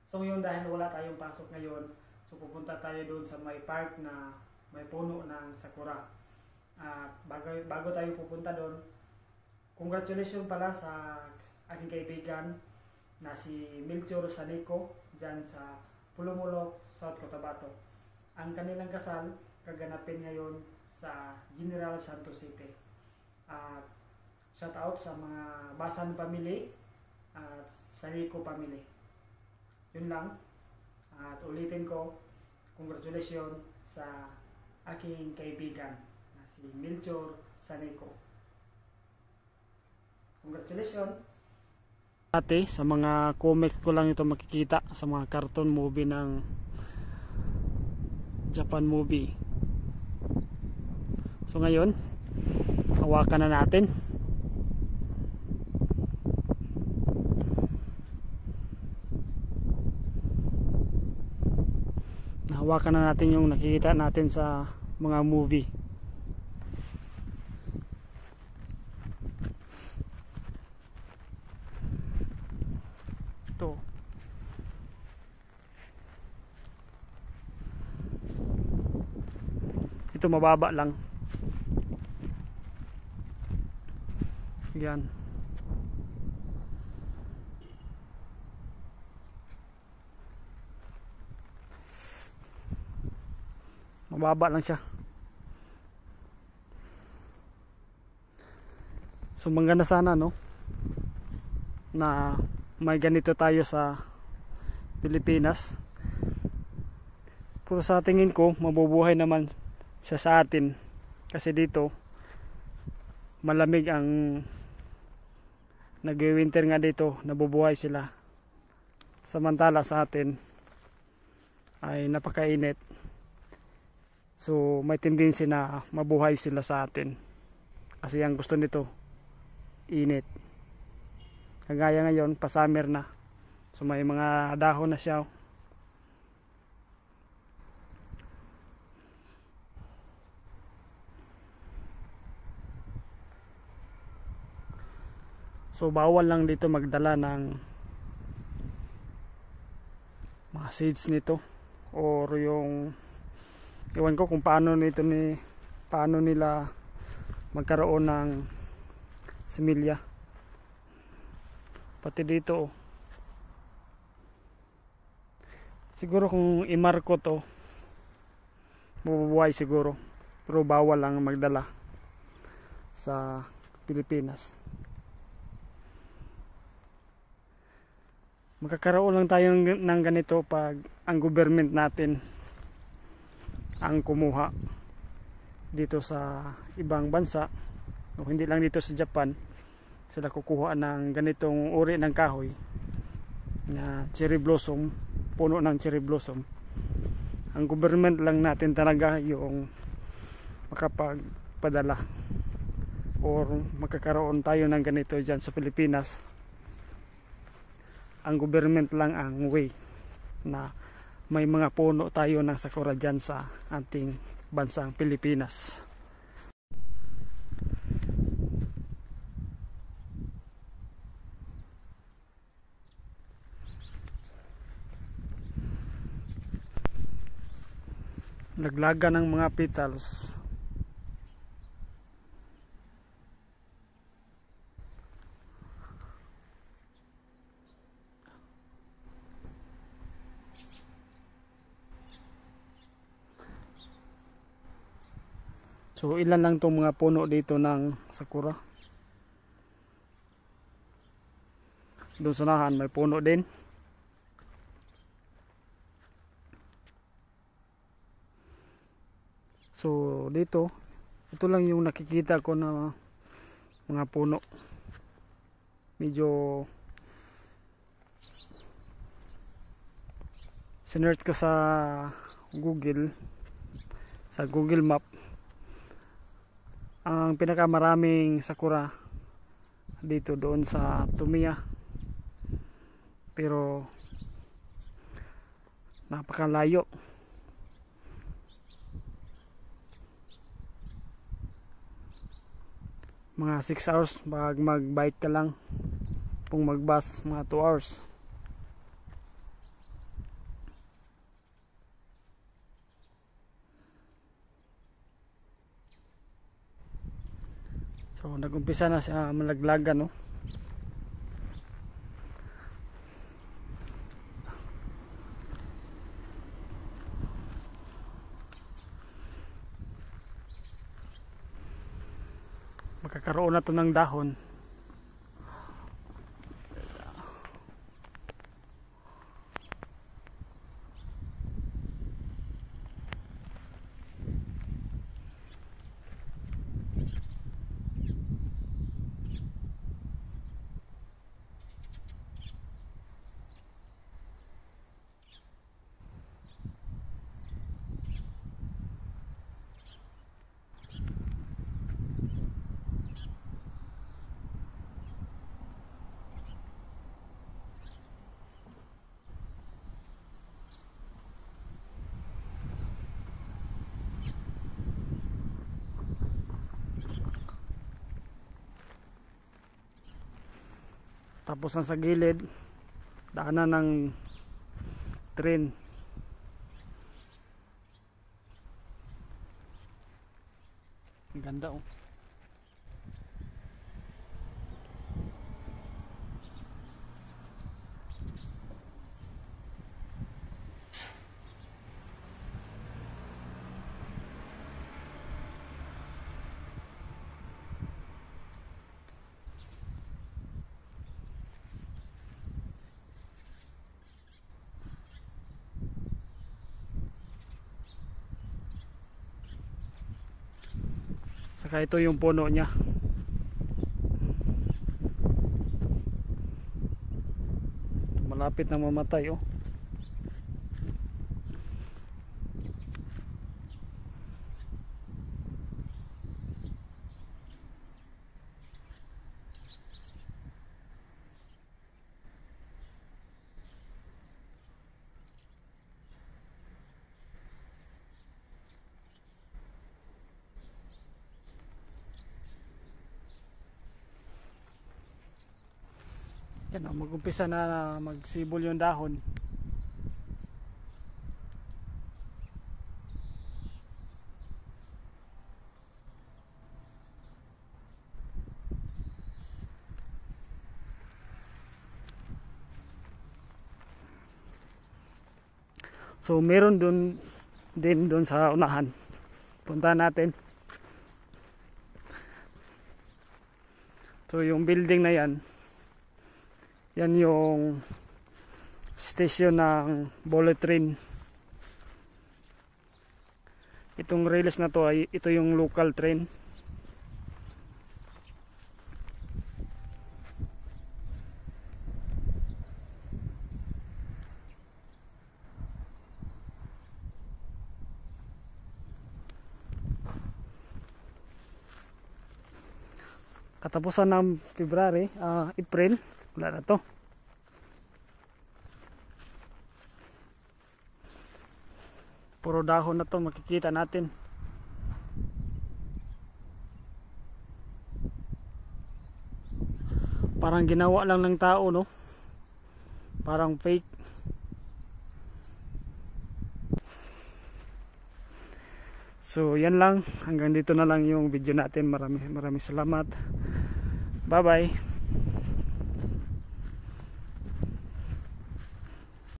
So yun, dahil wala tayong pasok ngayon, so pupunta tayo doon sa may park na may puno ng sakura. At bago tayo pupunta doon, congratulations pala sa aking kaibigan na si Melchor Sanico dyan sa Pulumulok, South Cotabato. Ang kanilang kasal kaganapin ngayon sa General Santos City. At shout out sa mga Basan family at Sanico family. Yun lang. At ulitin ko, congratulations sa aking kaibigan na si Melchor Sanico. Congratulations! Dati, sa mga comics ko lang ito makikita, sa mga cartoon movie ng Japan movie. So ngayon, hawakan na natin. Hawakan na natin yung nakikita natin sa mga movie. Ito. Ito mababa lang. Yan. Mababa lang siya. So maganda sana no na may ganito tayo sa Pilipinas. Pero sa tingin ko mabubuhay naman siya sa atin kasi dito malamig ang nag-winter nga dito, nabubuhay sila. Samantala sa atin ay napakainit. So may tendency na mabuhay sila sa atin kasi ang gusto nito init. Kagaya ngayon pa summer na, so may mga dahon na siya. So bawal lang dito magdala ng mga seeds nito or yung iwan ko kung paano nila magkaroon ng similya. Pati dito siguro kung imarko to mabubuhay siguro, pero bawal lang magdala sa Pilipinas. Magkakaroon lang tayo ng ganito pag ang government natin ang kumuha dito sa ibang bansa, o hindi lang dito sa Japan, sila kukuha ng ganitong uri ng kahoy na cherry blossom, puno ng cherry blossom. Ang government lang natin talaga yung makapagpadala or magkakaroon tayo ng ganito dyan sa Pilipinas. Ang government lang ang way na may mga puno tayo ng sakura dyan sa ating bansang Pilipinas. Laglaga ng mga petals. So ilan lang itong mga puno dito ng sakura. Doon sa unahan may puno din. So dito, ito lang yung nakikita ko na mga puno. Medyo sinearch ko sa Google Map. Ang pinakamaraming sakura dito doon sa Tumiya, pero napakalayo. Mga 6 hours pag mag-bike ka lang. Kung mag-bus mga 2 hours. So nagumpisa na siya malaglagan, no. Magkakaroon na to ng dahon. Tapos sa gilid, daanan ng train. Ang ganda, oh. Saka ito yung puno niya. Malapit na mamatay, oh. Yan, mag-umpisa na magsibol yung dahon. So meron doon sa unahan. Punta natin. So yung building na yan, yan yung station ng bullet train. Itong rails na to ay ito yung local train. Katapusan ng April, wala na to. Puro dahon na to makikita natin. Parang ginawa lang ng tao, no? Parang fake. So yan lang, hanggang dito na lang yung video natin. Maraming salamat. Bye bye.